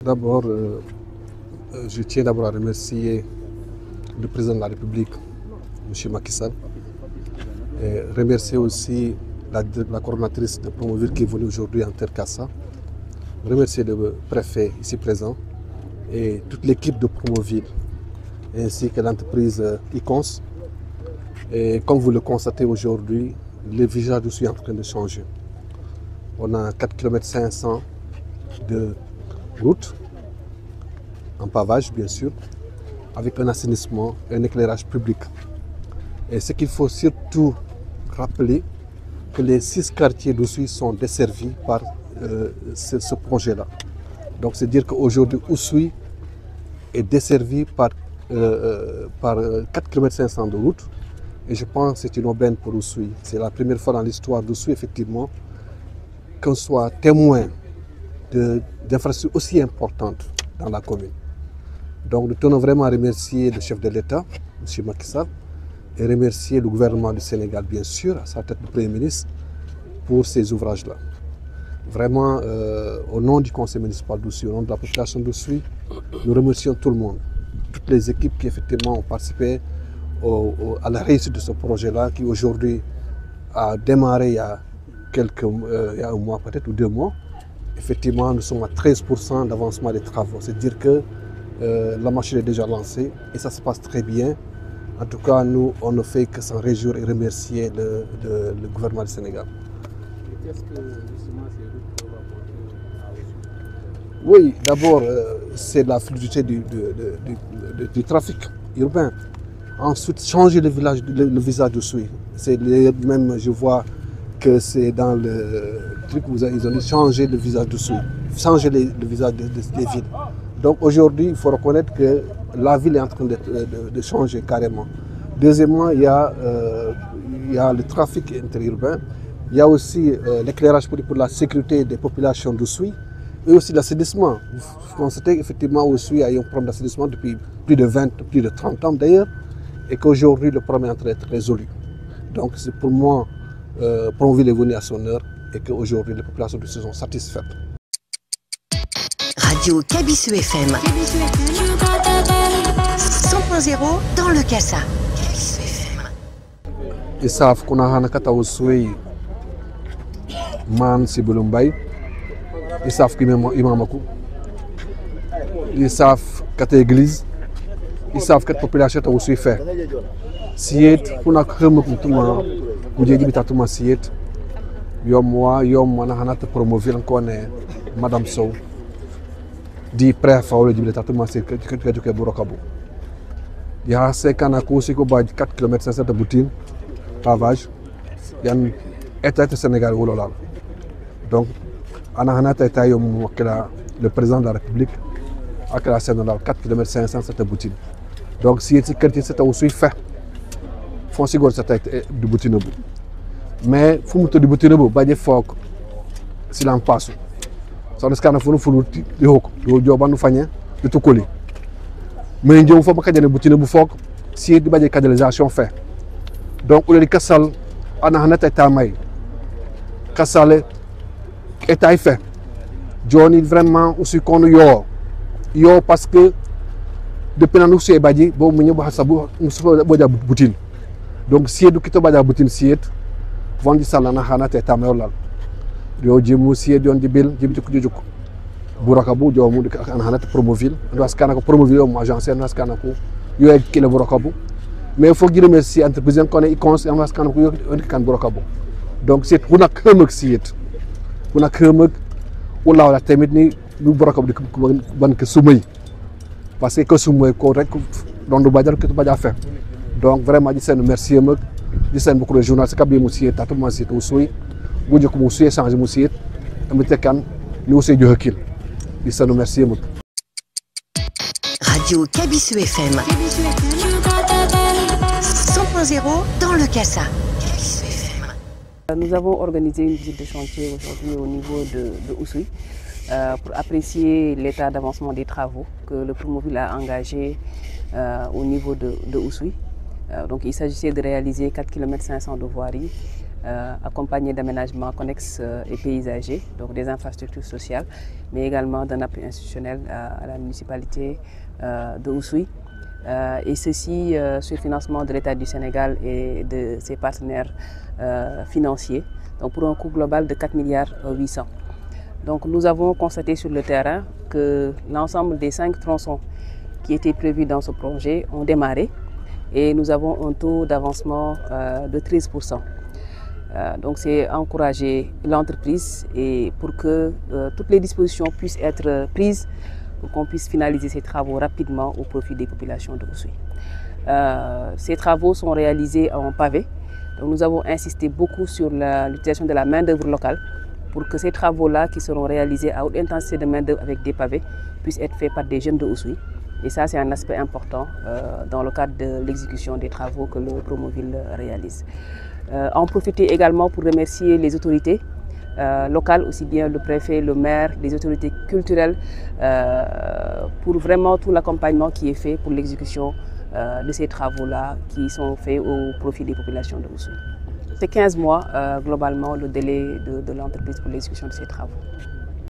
D'abord, je tiens d'abord à remercier le président de la République, M. Macky Sall, et remercier aussi la coordonnatrice de Promoville qui est venue aujourd'hui en Terre-Cassa, remercier le préfet ici présent et toute l'équipe de Promoville, ainsi que l'entreprise ICONS. Et comme vous le constatez aujourd'hui, le visage de Oussouye est en train de changer. On a 4,5 km de route, en pavage bien sûr, avec un assainissement et un éclairage public. Et ce qu'il faut surtout rappeler, que les 6 quartiers d'Oussouye sont desservis par ce projet-là. Donc c'est dire qu'aujourd'hui Oussouye est desservi par 4,5 km de route. Et je pense que c'est une aubaine pour Oussouye. C'est la première fois dans l'histoire d'Oussouye, effectivement, qu'on soit témoin d'infrastructures aussi importantes dans la commune. Donc nous tenons vraiment à remercier le chef de l'État, M. Macky Sall, et remercier le gouvernement du Sénégal, bien sûr, à sa tête du Premier ministre, pour ces ouvrages-là. Vraiment, au nom du conseil municipal d'Oussouye, au nom de la population d'Oussouye, nous remercions tout le monde, toutes les équipes qui effectivement ont participé à la réussite de ce projet-là, qui aujourd'hui a démarré il y a un mois peut-être, ou 2 mois. Effectivement, nous sommes à 13% d'avancement des travaux. C'est-à-dire que la machine est déjà lancée et ça se passe très bien. En tout cas, nous, on ne fait que s'en réjouir et remercier le gouvernement du Sénégal. Et qu'est-ce que justement ces routes peuvent apporter à Oussouye? Oui, d'abord, c'est la fluidité du trafic urbain. Ensuite, changer le visage d'Oussouye. Même, je vois que c'est dans le truc où ils ont changé le visage d'Oussouye, changer le visage des villes. Donc aujourd'hui, il faut reconnaître que la ville est en train de changer carrément. Deuxièmement, il y a le trafic interurbain, il y a aussi l'éclairage pour la sécurité des populations d'Oussouye et aussi l'assainissement. Vous constatez qu'effectivement, Oussouye a eu un problème d'assainissement depuis plus de 30 ans d'ailleurs, et qu'aujourd'hui le problème est en train d'être résolu. Donc c'est pour moi, Promoville est venu à son heure et qu'aujourd'hui les populations de sont satisfaites. Radio Kabisu FM 100.0 dans le Cassa. Kabisu FM. Ils savent qu'on a un kata Oussouye man Sibulumbay. Ils savent qu'il y a un imamaku. Ils savent qu'il y a église. Ils savent que la population est aussi fait. Si on a créé Promoville encore Madame Sow di préfet le département c'est que Borokabo. Il y a 5 ans à cause que 4 km de boutine pavage. Il y a un état du Sénégal au Lolal. Donc on a le président de la République à la Sénégal 4 km de boutine. Donc si c'est quartier c'est aussi fait. Font sigor c'était du boutine. Mais faut monter du boutine ba je fok si l'en passe. Ça risque na fulu di hok do jobanu fagné de tout coller. Mais ndjom fo ba kadjane boutine bu fok si di baje canalisation fait. Donc on le Kassal ana hanata tamay. Kassale état fait. Johnny vraiment aussi qu'on yo parce que depuis que nous avons badji bo mu ñëw sabu boja boutine. Donc si du kito baja boutine si vondi salana hanata tamay lal. Yo jimu si don jibil jibiti ku jujuk burakabu jo mu an hanata Promoville ndo skana ko Promoville mo agence ndo skana ko yo e kile burakabu mais faut dire merci entreprise ko ne ICONS en skana ko yo kan burakabu donc c'est kuna kemek si kuna kemek wala wala tamit ni lu burakabu ban ke sumay parce que sumay ko rek don do badal ko baja fait donc vraiment di sen merci mak di sen beaucoup de journalistes kabi mu si tatu ma si Oussouye bu jëk mu suyé changer mu siyet am tekkan ni aussi joxe kil di sanu merci beaucoup. Radio Kabisu FM 100.0 dans le Cassa. Kabisu FM. Nous avons organisé une visite de chantier aujourd'hui au niveau de Oussouye pour apprécier l'état d'avancement des travaux que le Promoville a engagé au niveau de Oussouye. Donc il s'agissait de réaliser 4,5 km de voirie accompagné d'aménagements connexes et paysagers, donc des infrastructures sociales, mais également d'un appui institutionnel à la municipalité de Oussouye. Et ceci sur le financement de l'État du Sénégal et de ses partenaires financiers, donc pour un coût global de 4,8 milliards. Donc nous avons constaté sur le terrain que l'ensemble des 5 tronçons qui étaient prévus dans ce projet ont démarré et nous avons un taux d'avancement de 13%. Donc c'est encourager l'entreprise et pour que toutes les dispositions puissent être prises pour qu'on puisse finaliser ces travaux rapidement au profit des populations de Oussouye. Ces travaux sont réalisés en pavé. Donc nous avons insisté beaucoup sur l'utilisation de la main-d'œuvre locale pour que ces travaux-là, qui seront réalisés à haute intensité de main-d'œuvre avec des pavés, puissent être faits par des jeunes de Oussouye. Et ça, c'est un aspect important dans le cadre de l'exécution des travaux que le Promoville réalise. En profiter également pour remercier les autorités locales, aussi bien le préfet, le maire, les autorités culturelles, pour vraiment tout l'accompagnement qui est fait pour l'exécution de ces travaux-là qui sont faits au profit des populations de Oussouye. C'est 15 mois globalement le délai de l'entreprise pour l'exécution de ces travaux.